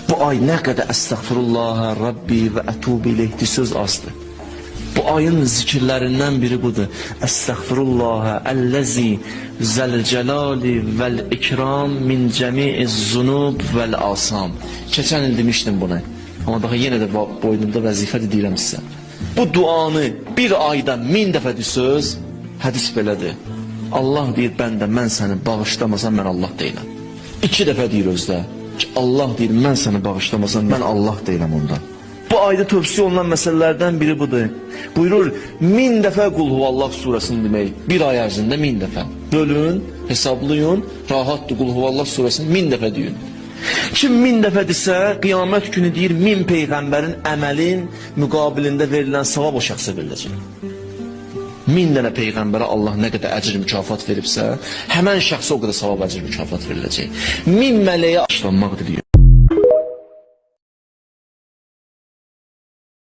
Bu ay nə qədər əstəğfirullah, Rabbi və ətubu ileyhdi söz azdır. Bu ayın zikirlərindən biri budur. Əstəğfirullah, əlləzi zəlcəlali vəl-ikram min cəmi'iz zunub vəl-asam. Keçən il demişdim bunu. Amma daha yenə də boynumda vəzifədir deyirəm sizə. Bu duanı bir ayda 1000 dəfə söz, hədis belədir. Allah deyir bəndə, mən səni bağışlamasam mən Allah deyiləm. 2 dəfə deyir özdə ki, Allah deyir mən səni bağışlamasam mən Allah deyiləm ondan. Bu ayda tövsiyə olunan məsələlərdən biri budur. Buyurur 1000 dəfə Qul Huvallah surəsini demək, bir ay ərzində 1000 dəfə. Bölün, hesablayın, rahatdır Qul Huvallah surəsini 1000 dəfə deyin. Kim 1000 dəfə desə, qiyamət günü deyir 1000 peyğəmbərin əməlin müqabilində verilən savab o şəxsə veriləcək. 1000 dənə peyğəmbərə Allah nə qədər əcr mükafat veribsə, həmən şəxsə o qədər savab əcr mükafat veriləcək. 1000 mələyə başlanmaq diliyir.